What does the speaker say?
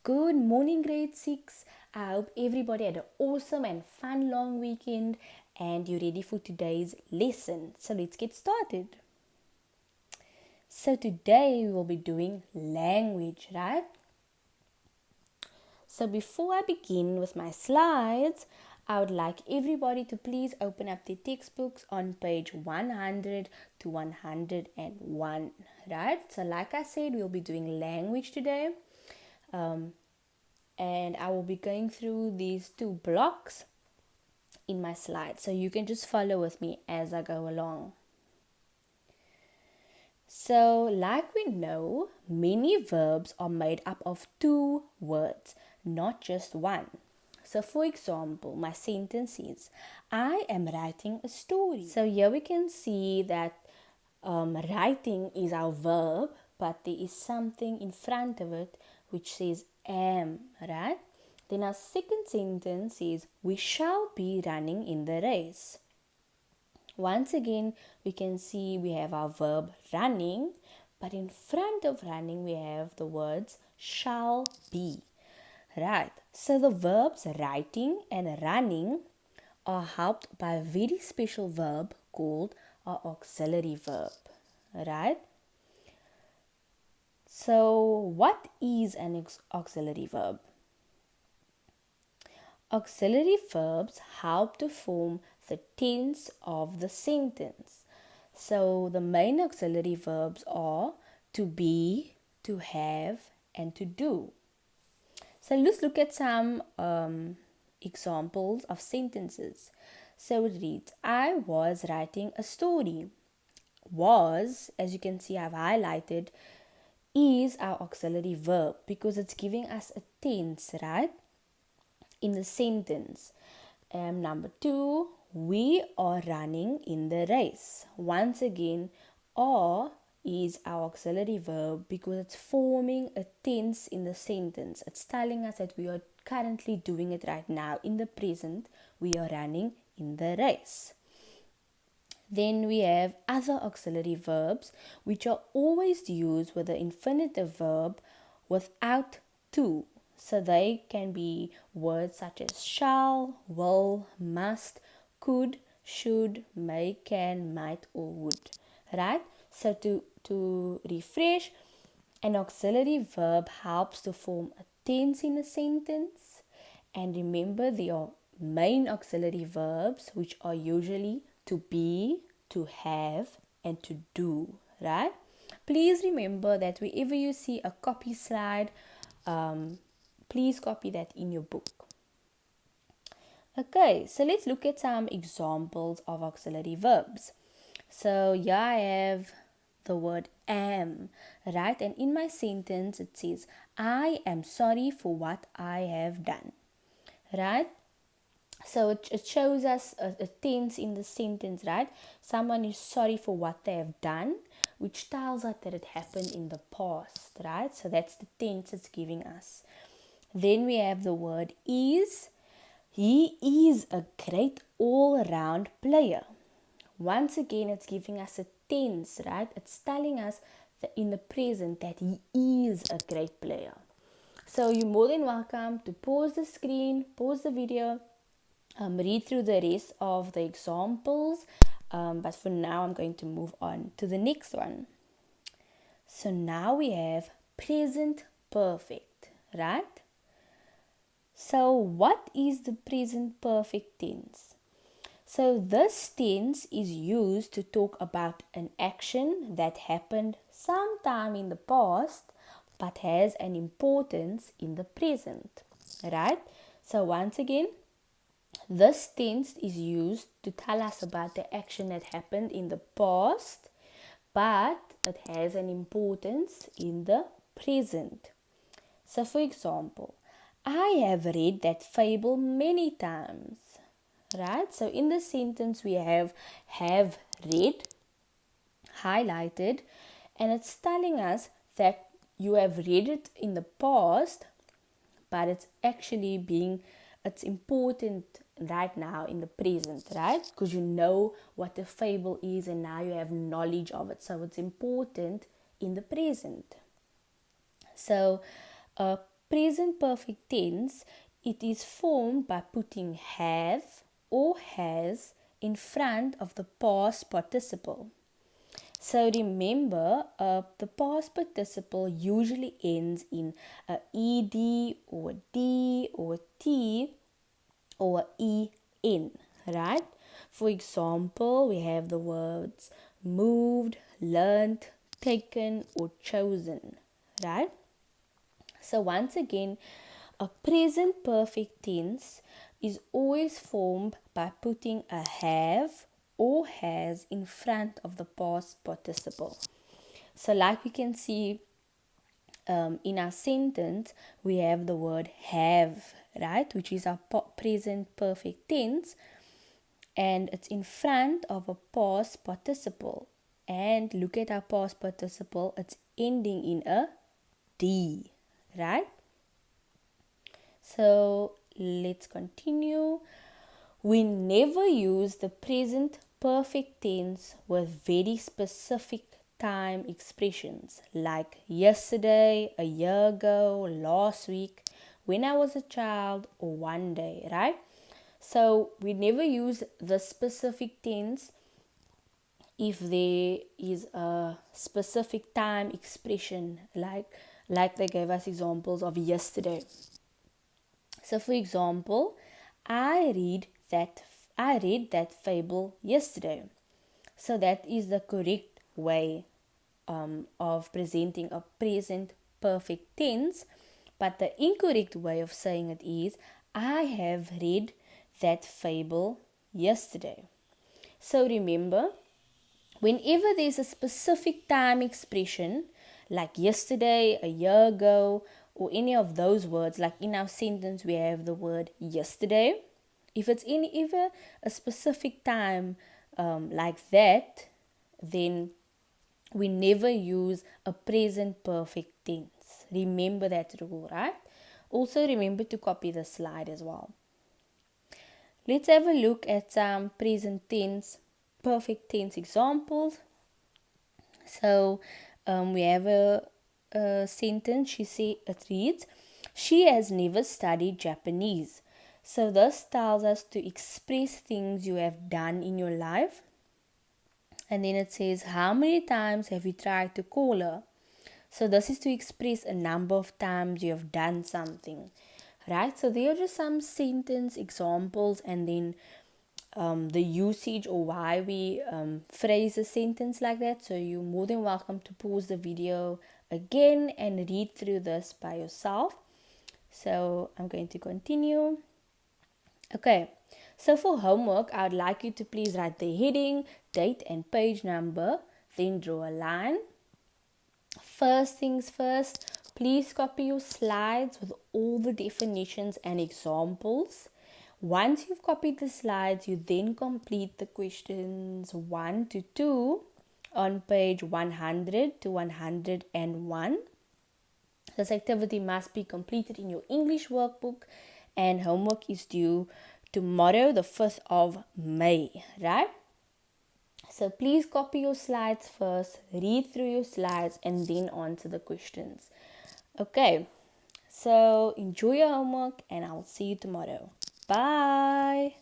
Good morning, grade 6. I hope everybody had an awesome and fun long weekend and you're ready for today's lesson. So let's get started. So today we will be doing language, right? So before I begin with my slides, I would like everybody to please open up their textbooks on page 100 to 101, right? So like I said, we'll be doing language today. And I will be going through these two blocks in my slides, so you can just follow with me as I go along. So like we know, many verbs are made up of two words, not just one. So for example, my sentence is, I am writing a story. So here we can see that writing is our verb, but there is something in front of it which says am, right? Then our second sentence is, we shall be running in the race. Once again, we can see we have our verb running, but in front of running, we have the words shall be. Right, so the verbs writing and running are helped by a very special verb called an auxiliary verb. Right? So, what is an auxiliary verb? Auxiliary verbs help to form the tense of the sentence. So the main auxiliary verbs are to be, to have, and to do. So let's look at some examples of sentences. So it reads, I was writing a story. Was, as you can see I've highlighted, is our auxiliary verb because it's giving us a tense, right? In the sentence. Number 2, we are running in the race. Once again, are is our auxiliary verb because it's forming a tense in the sentence. It's telling us that we are currently doing it right now. In the present, we are running in the race. Then we have other auxiliary verbs which are always used with the infinitive verb without to. So they can be words such as shall, will, must, could, should, may, can, might, or would. Right? So to refresh, an auxiliary verb helps to form a tense in a sentence. And remember, there are main auxiliary verbs which are usually to be, to have, and to do. Right? Please remember that wherever you see a copy slide, please copy that in your book. Okay, so let's look at some examples of auxiliary verbs. So here I have the word am, right? And in my sentence it says, I am sorry for what I have done, right? So it shows us a tense in the sentence, right? Someone is sorry for what they have done, which tells us that it happened in the past, right? So that's the tense it's giving us. Then we have the word is. He is a great all-round player. Once again, it's giving us a tense, right? It's telling us that in the present that he is a great player. So you're more than welcome to pause the screen, pause the video, read through the rest of the examples. But for now, I'm going to move on to the next one. So now we have present perfect, right? So what is the present perfect tense? So this tense is used to talk about an action that happened sometime in the past but has an importance in the present, right? So once again, this tense is used to tell us about the action that happened in the past but it has an importance in the present. So for example, I have read that fable many times, right? So in the sentence we have read highlighted, and it's telling us that you have read it in the past, but it's important right now in the present, right? Because you know what the fable is and now you have knowledge of it, so it's important in the present. So present perfect tense, it is formed by putting have or has in front of the past participle. So remember, the past participle usually ends in a ed or a d or a t or a en, right? For example, we have the words moved, learnt, taken, or chosen, right? So once again, a present perfect tense is always formed by putting a have or has in front of the past participle. So like we can see in our sentence, we have the word have, right, which is our present perfect tense, and it's in front of a past participle. And look at our past participle, it's ending in a D, right? So let's continue. We never use the present perfect tense with very specific time expressions like yesterday, a year ago, last week, when I was a child, or one day, right? So we never use the specific tense if there is a specific time expression, like they gave us examples of yesterday. So for example, I read that fable yesterday. So that is the correct way of presenting a present perfect tense. But the incorrect way of saying it is I have read that fable yesterday. So remember, whenever there's a specific time expression, like yesterday, a year ago, or any of those words, like in our sentence we have the word yesterday. If it's in ever a specific time like that, then we never use a present perfect tense. Remember that rule, right? Also remember to copy the slide as well. Let's have a look at some present tense, perfect tense examples. So we have a sentence. It reads, she has never studied Japanese. So this tells us to express things you have done in your life. And then it says, how many times have you tried to call her? So this is to express a number of times you have done something, right? So there are just some sentence examples, and then the usage or why we phrase a sentence like that. So you're more than welcome to pause the video again and read through this by yourself. So I'm going to continue. Okay, so for homework, I would like you to please write the heading, date and page number, then draw a line. First things first, please copy your slides with all the definitions and examples. Once you've copied the slides, you then complete the questions 1 to 2 on page 100 to 101. This activity must be completed in your English workbook, and homework is due tomorrow, the 5th of May, right? So please copy your slides first, read through your slides, and then answer the questions. Okay, so enjoy your homework, and I'll see you tomorrow. Bye.